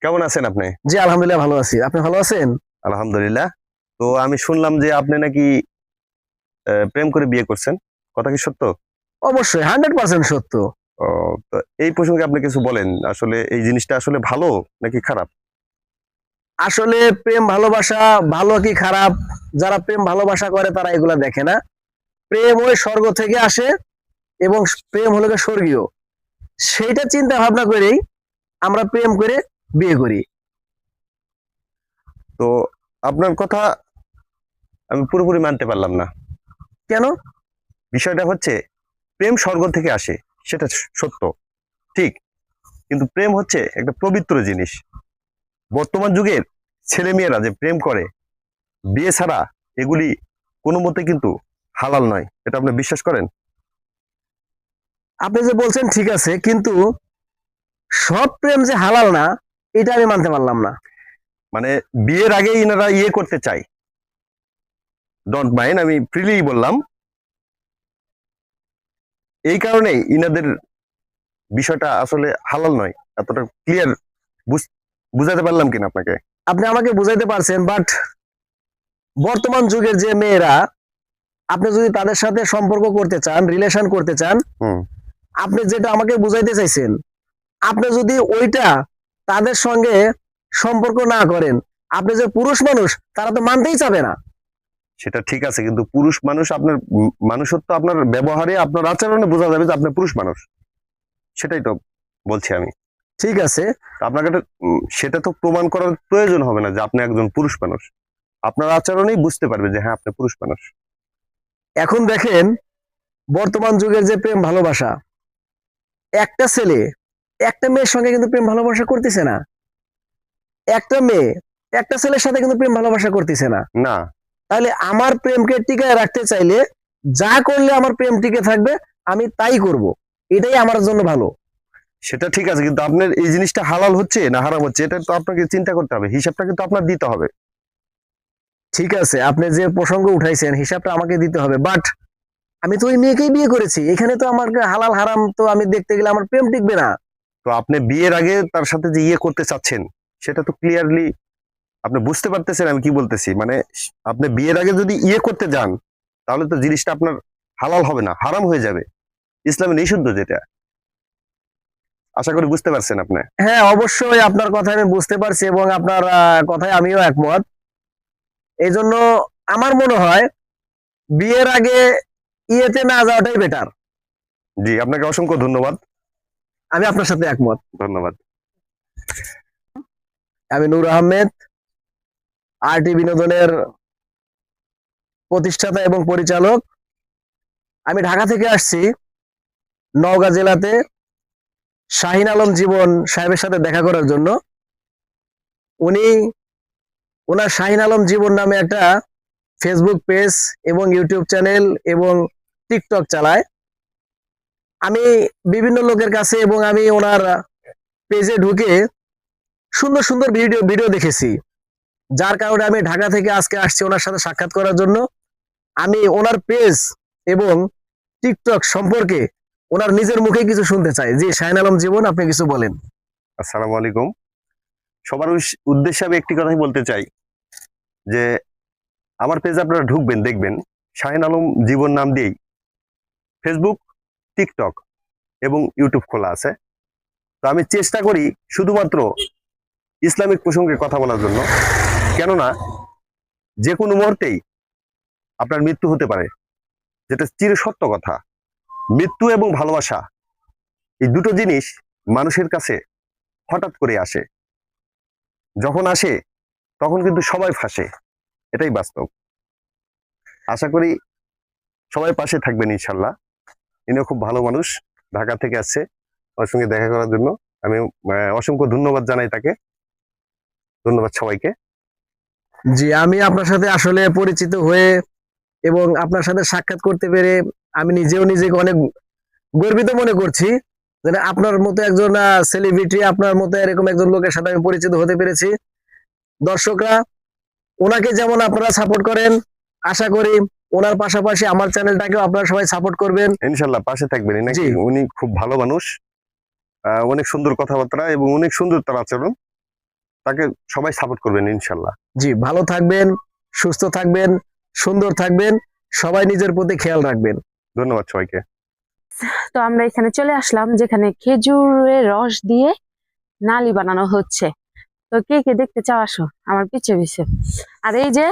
কেমন আছেন আপনি? জি আলহামদুলিল্লাহ ভালো আছি। আপনি ভালো আছেন? আলহামদুলিল্লাহ। তো আমি শুনলাম যে আপনি নাকি প্রেম করে বিয়ে করছেন। কথা কি সত্য? অবশ্যই 100% সত্য। ও, তো এই প্রসঙ্গে আপনি কিছু বলেন। আসলে এই জিনিসটা আসলে ভালো নাকি খারাপ? আসলে প্রেম ভালোবাসা ভালো কি খারাপ, যারা প্রেম ভালোবাসা করে তারা এগুলা দেখে না। প্রেম ওই স্বর্গ থেকে আসে এবং প্রেম হলো গিয়ে স্বর্গীয়। সেইটা চিন্তা ভাবনা করেই আমরা প্রেম করে বিয়ে করি। তো আপনার কথা আমি পুরোপুরি মানতে পারলাম না। কেন? বিষয়টা হচ্ছে প্রেম স্বর্গ থেকে আসে, সেটা সত্য, ঠিক। কিন্তু প্রেম হচ্ছে একটা পবিত্র জিনিস। বর্তমান যুগের ছেলেমেয়েরা যে প্রেম করে বিয়ে ছাড়া, এগুলি কোনো মতে কিন্তু হালাল নয়। এটা আপনি বিশ্বাস করেন? আপনি যে বলছেন ঠিক আছে, কিন্তু সব প্রেম যে হালাল না এটা আমি মানতে পারলাম না। মানে বিয়ের আগে ইনারা ইয়ে করতে চায়, ডোন্ট মাইন্ড, আমি ফ্রিলি বললাম। এই কারণেই ইনাদের বিষয়টা আসলে হালাল নয়। এতটা ক্লিয়ার বুঝাতে পারলাম কিনা আপনাকে? আপনি আমাকে বুঝাইতে পারছেন, বাট বর্তমান যুগের যে মেয়েরা, আপনি যদি তাদের সাথে সম্পর্ক করতে চান, রিলেশন করতে চান, হুম। আপনি যেটা আমাকে বুঝাইতে চাইছেন, আপনি যদি ওইটা তাদের সঙ্গে সম্পর্ক না করেন, আপনি যে পুরুষ মানুষ তারা তো মানতেই চাবে না। সেটা ঠিক আছে, কিন্তু পুরুষ মানুষ, আপনার মানুষত্ব, আপনার ব্যবহারে, আপনার আচরণে বোঝা যাবে যে আপনি পুরুষ মানুষ। সেটাই তো বলছি আমি। ঠিক আছে, আপনাকে সেটা তো প্রমাণ করার প্রয়োজন হবে না যে আপনি একজন পুরুষ মানুষ। আপনার আচরণেই বুঝতে পারবে যে হ্যাঁ, আপনি পুরুষ মানুষ। এখন দেখেন বর্তমান যুগের যে প্রেম ভালোবাসা, একটা ছেলে একটা মেয়ের সঙ্গে কিন্তু প্রেম ভালোবাসা করতেছে না, একটা মেয়ে একটা ছেলের সাথে কিন্তু প্রেম ভালোবাসা করতেছে না। না, তাহলে আমার প্রেমকে টিকায় রাখতে চাইলে যা করলে আমার প্রেম টিকে থাকবে আমি তাই করব, এটাই আমার জন্য ভালো। সেটা ঠিক আছে, কিন্তু আপনার এই জিনিসটা হালাল হচ্ছে না হারাম হচ্ছে, এটা তো আপনাকে চিন্তা করতে হবে। হিসাবটা কিন্তু আপনার দিতে হবে। ঠিক আছে, আপনি যে প্রসঙ্গ উঠাইছেন হিসাবটা আমাকে দিতে হবে, বাট আমি তো ওই মেয়েকেই বিয়ে করেছি, এখানে তো আমার হালাল হারাম তো আমি দেখতে গেলে আমার প্রেম টিকবে না। তো আপনি বিয়ের আগে তার সাথে যে ইয়ে করতে চাচ্ছেন, সেটা তো ক্লিয়ারলি আপনি বুঝতে পারতেছেন আমি কি বলতেছি। মানে আপনি বিয়ের আগে যদি ইয়ে করতে যান, তাহলে তো জিনিসটা আপনার হালাল হবে না, হারাম হয়ে যাবে। ইসলামে নিষিদ্ধ যেটা। আশা করি বুঝতে পারছেন আপনি। হ্যাঁ অবশ্যই আপনার কথা আমি বুঝতে পারছি এবং আপনার কথায় আমিও একমত। এই জন্য আমার মনে হয় বিয়ের আগে ইয়েতে না যাওয়াটাই বেটার। জি, আপনাকে অসংখ্য ধন্যবাদ। আমি আপনার সাথে একমত। ধন্যবাদ। আমি নূর আহমেদ, আরটি বিনোদনের প্রতিষ্ঠাতা এবং পরিচালক। আমি ঢাকা থেকে আসছি নওগাঁ জেলাতে শাহিন আলম জীবন সাহেবের সাথে দেখা করার জন্য। উনি ওনার শাহিন আলম জীবন নামে একটা ফেসবুক পেজ এবং ইউটিউব চ্যানেল এবং টিকটক চালায়। আমি বিভিন্ন লোকের কাছে এবং আমি ওনার পেজে ঢুকে সুন্দর সুন্দর ভিডিও ভিডিও দেখেছি, যার কারণে আমি ঢাকা থেকে আজকে আসছি ওনার সাথে সাক্ষাৎ করার জন্য। আমি ওনার পেজ এবং টিকটক সম্পর্কে ওনার নিজের মুখে কিছু শুনতে চাই। জি শাহিন আলম জীবন, আপনি কিছু বলেন। আসসালামু আলাইকুম। সবার উদ্দেশ্যে আমি একটি কথাই বলতে চাই যে আমার পেজে আপনারা ঢুকবেন, দেখবেন শাহিন আলম জীবন নাম দিয়েই ফেসবুক, টিকটক এবং ইউটিউব খোলা আছে। তো আমি চেষ্টা করি শুধুমাত্র ইসলামিক প্রসঙ্গে কথা বলার জন্য। কেননা যে কোনো মুহূর্তেই আপনার মৃত্যু হতে পারে, যেটা চির সত্য কথা। মৃত্যু এবং ভালোবাসা, এই দুটো জিনিস মানুষের কাছে হঠাৎ করে আসে। যখন আসে তখন কিন্তু সবাই ফাঁসে, এটাই বাস্তব। আশা করি সবাই পাশে থাকবেন ইনশাল্লাহ। ইনিও খুব ভালো মানুষ, ঢাকা থেকে আসছে আমার সঙ্গে দেখা করার জন্য। আমি অসংখ্য ধন্যবাদ জানাই তাকে। ধন্যবাদ সবাইকে। জি আমি আপনার সাথে আসলে পরিচিত হয়ে এবং আপনার সাথে সাক্ষাৎ করতে পেরে আমি নিজেও নিজেকে অনেক গর্বিত মনে করছি যে আপনার মতো একজন সেলিব্রিটি, আপনার মতো এরকম একজন লোকের সাথে আমি পরিচিত হতে পেরেছি। দর্শকরা ওনাকে যেমন আপনারা সাপোর্ট করেন, আশা করি ওনার পাশাপাশি আমার চ্যানেলটাকেও আপনারা সবাই সাপোর্ট করবেন। ইনশাল্লাহ পাশে থাকবেন নাকি। জি উনি খুব ভালো মানুষ, অনেক সুন্দর কথাবার্তা এবং অনেক সুন্দর তার আচরণ। তাকে সবাই সাপোর্ট করবেন ইনশাল্লাহ। জি, ভালো থাকবেন, সুস্থ থাকবেন, সুন্দর থাকবেন, সবাই নিজের প্রতি খেয়াল রাখবেন। ধন্যবাদ সবাইকে। তো আমরা এখানে চলে আসলাম যেখানে খেজুরের রস দিয়ে নালি বানানো হচ্ছে। তো কে কে দেখতে চাও আসো আমার পিছে পিছে। আর এই যে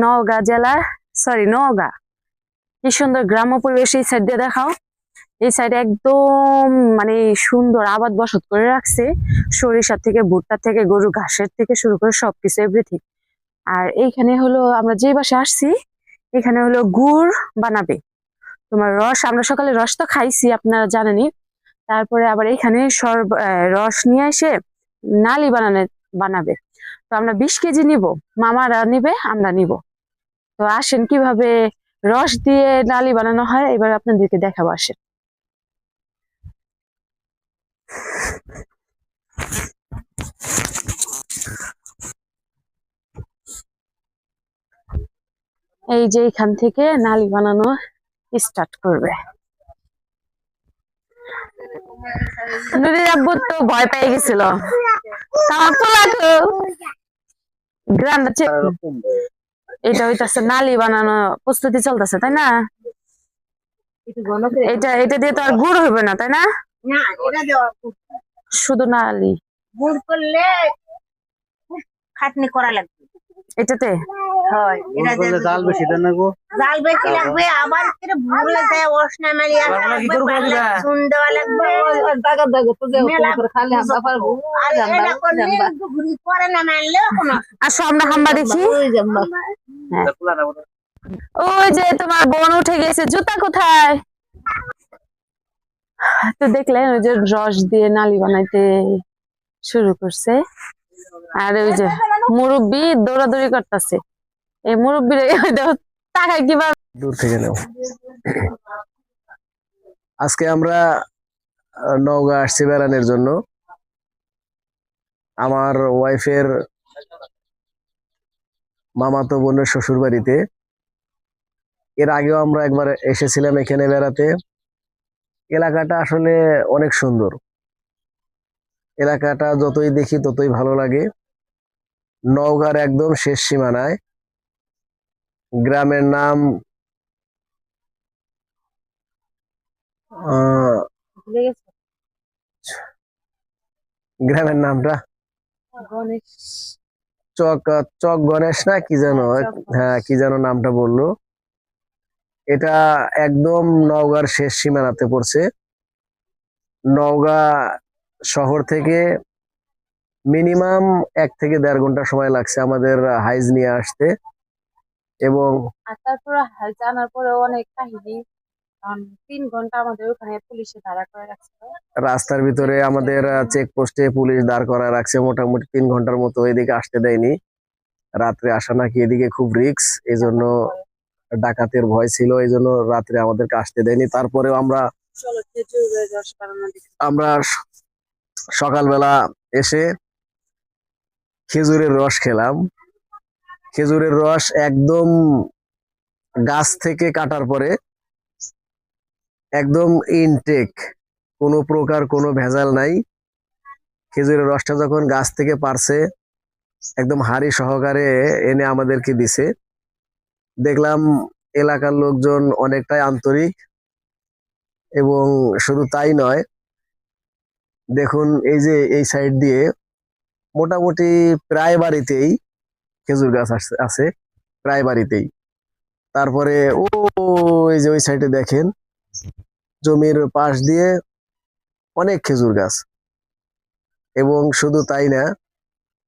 নওগাঁ জেলার নওগাঁ, কি সুন্দর গ্রাম্য পরিবেশ। এই সাইড দিয়ে দেখাও, এই সাইডে একদম মানে সুন্দর আবাদ বসত করে রাখছে, সরিষা থেকে ভুট্টা থেকে গরু ঘাসের থেকে শুরু করে সবকিছু এভরিথিং। আর এইখানে হলো আমরা যে বাসে আসছি, এখানে হলো গুড় বানাবে, তোমার রস। আমরা সকালে রস তো খাইছি আপনারা জানেনই, তারপরে আবার এখানে রস নিয়ে এসে নালি বানাবে। তো আমরা 20 কেজি নিব, মামারা নিবে, আমরা নিব। তো আসেন কিভাবে রস দিয়ে নালি বানানো হয় এবার আপনাদেরকে দেখাবো, আসেন। এই যে এখান থেকে নালি বানানো স্টার্ট করবে। নুরির আব্বু তো ভয় পেয়ে গেছিল। এটা হইতাছে নালি বানানো প্রস্তুতি চলতেছে, তাই না? এটা এটা দিয়ে তো আর গুড় হইবে না, তাই না? শুধু নালি গুড় করলে খুব খাটনি করা লাগবে এটাতে। হয় এটা করলে জাল বেশি দেন না গো, জাল বেশি লাগবে, আবার কি ভুলে যায় ওসনা মারিয়া লাগবে, সুন দেওয়া লাগবে, দাগা দাগা তো যে উপরে খালি হাঁটা পারবো। আর এটা করলে ঘুরি করে না মারলে কোনো। আসো আমরা হাম্বা দেখি। ওই যে তোমার বোন উঠে গেছে, জুতা কোথায়? তো দেখলেন ওই যে রস দিয়ে নালি বানাইতে শুরু করছে। আর ওই যে মুরব্বি দৌড়াদৌড়ি করতেছে। এই মুরব্বির টাকায় কিভাবে দূর থেকে নাও। আজকে আমরা নওগাঁ আসছি বেড়ানোর জন্য। আমার ওয়াইফের মামাতো বোনের শ্বশুর বাড়িতে। এর আগেও আমরা একবার এসেছিলাম এখানে বেড়াতে। এলাকাটা আসলে অনেক সুন্দর, এলাকাটা যতই দেখি ততই ভালো লাগে। নওগাঁর একদম শেষ সীমানায়, গ্রামের নাম গ্রামের নামটা চক চক গণেশ না কি যেন, হ্যাঁ কি যেন নামটা বললো। এটা একদম নওগাঁর শেষ সীমানাতে পড়ছে। নওগাঁ শহর থেকে মিনিমাম 1 থেকে 1.5 ঘন্টা সময় লাগছে আমাদের হাইজ নিয়ে আসতে। এবং তারপরে জানার পরে অনেক কাহিনী, 3 ঘন্টা আমাদের ওখানে পুলিশে দাঁড়া করে রাখছিল। রাস্তার ভিতরে আমাদের চেকপোস্টে পুলিশ দাঁড় করা রাখছে মোটামুটি 3 ঘন্টার মতো, এদিকে আসতে দেয়নি। রাত্রে আসা নাকি এদিকে খুব রিস্ক, এই জন্য ডাকাতের ভয় ছিল, এই জন্য রাত্রে আমাদেরকে আসতে দেয়নি। তারপরেও আমরা সকালবেলা এসে খেজুরের রস খেলাম। খেজুরের রস একদম গাছ থেকে কাটার পরে একদম ইনটেক, কোনো প্রকার কোনো ভেজাল নাই। খেজুরের রসটা যখন গাছ থেকে পারছে একদম হাড়ি সহকারে এনে আমাদেরকে দিছে। দেখলাম এলাকার লোকজন অনেকটাই আন্তরিক, এবং শুধু তাই নয়, দেখুন এই যে এই সাইড দিয়ে মোটামুটি প্রায় বাড়িতেই খেজুর গাছ আছে, প্রায় বাড়িতেই। তারপরে এই যে ওই সাইডে দেখেন জমির পাশ দিয়ে অনেক খেজুর গাছ। এবং শুধু তাই না,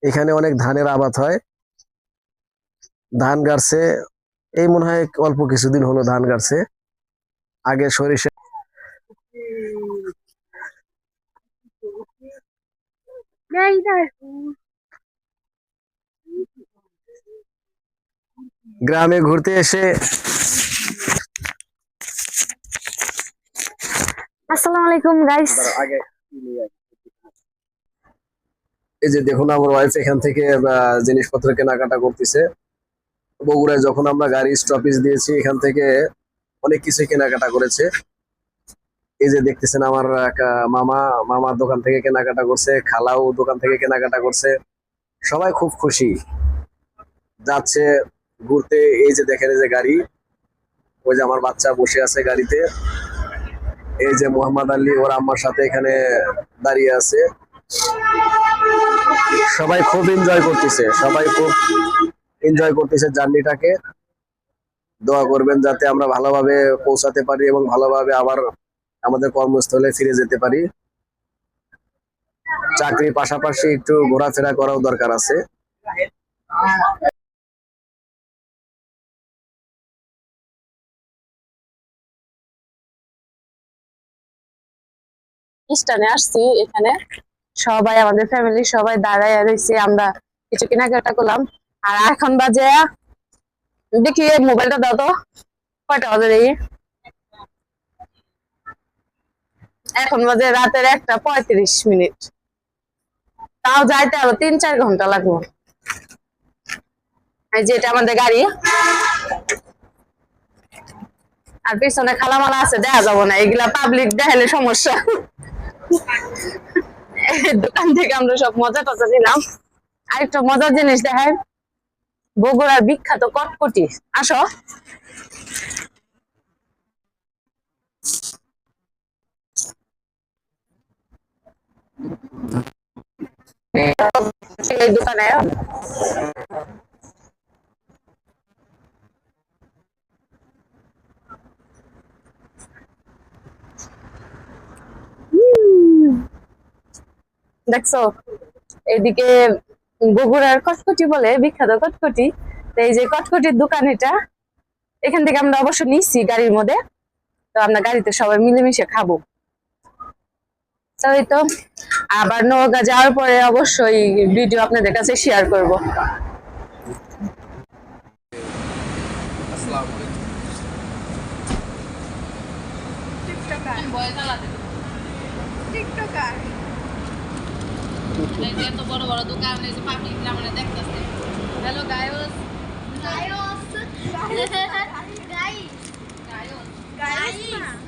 এখানে অনেক ধানের আবাদ হয়। ধান গাড়ছে, এই মনে হয় অল্প কিছুদিন হলো ধান গাড়ছে। আগে সরিষা। গ্রামে ঘুরতে এসে আসসালামু আলাইকুম গাইস। এই যে দেখুন আমার ওয়াইফ এখান থেকে জিনিসপত্র কেনাকাটা করতেছে। বগুড়ায় যখন আমরা গাড়ি স্টপেজ দিয়েছি এখান থেকে অনেক কিছু কেনাকাটা করেছে। এই যে দেখতেছেন আমার মামার দোকান থেকে কেনাকাটা করছে, খালাও দোকান থেকে কেনাকাটা করছে। সবাই খুব খুশি যাচ্ছে ঘুরতে। এই যে দেখেন এই যে গাড়ি, ওই যে আমার বাচ্চা বসে আছে গাড়িতে, এই যে মোহাম্মদ আলী ওর আম্মার সাথে এখানে দাঁড়িয়ে আছে। সবাই খুব এনজয় করতেছে, সবাই খুব এনজয় করতেছে জার্নিটাকে। দোয়া করবেন যাতে আমরা ভালোভাবে পৌঁছাতে পারি এবং ভালোভাবে আবার আমাদের কর্মস্থলে ফিরে যেতে পারি। চাকরির পাশাপাশি একটু ঘোরাফেরা করাও দরকার আছে। স্থানে আসছি, এখানে সবাই আমাদের ফ্যামিলি সবাই দাঁড়ায় রয়েছে, আমরা কিছু কেনাকাটা করলাম। আর এখন বাজে দেখি মোবাইলটা দাও তো, কয়টা বাজে দেখি। এখন বাজে রাতের 1:35। তাও যাইতে আরো 3-4 ঘন্টা লাগবে। এই যে এটা আমাদের গাড়ি, আর পিছনে খালামালা আছে, দেখা যাবো না, এগুলা পাবলিক দেখালে সমস্যা। দোকান থেকে আমরা সব মজা টজা নিলাম। আরেকটা মজার জিনিস দেখায়, বগুড়ার বিখ্যাত কটকটি। আসো, এই দোকানে দেখছো, এদিকে বগুড়ার কটকটি বলে, বিখ্যাত কটকটি। তো এই যে কটকটির দোকান, এটা এখান থেকে আমরা অবশ্য নিচ্ছি গাড়ির মধ্যে, তো আমরা গাড়িতে সবাই মিলেমিশে খাবো। তো এই তো, আবার নওগাঁ যাওয়ার পরে অবশ্যই ভিডিও আপনাদের কাছে শেয়ার করব। এত বড় বড় দোকান, এই যে পাবলিক আমরা দেখতেছি। Hello গায়স, guys guys guys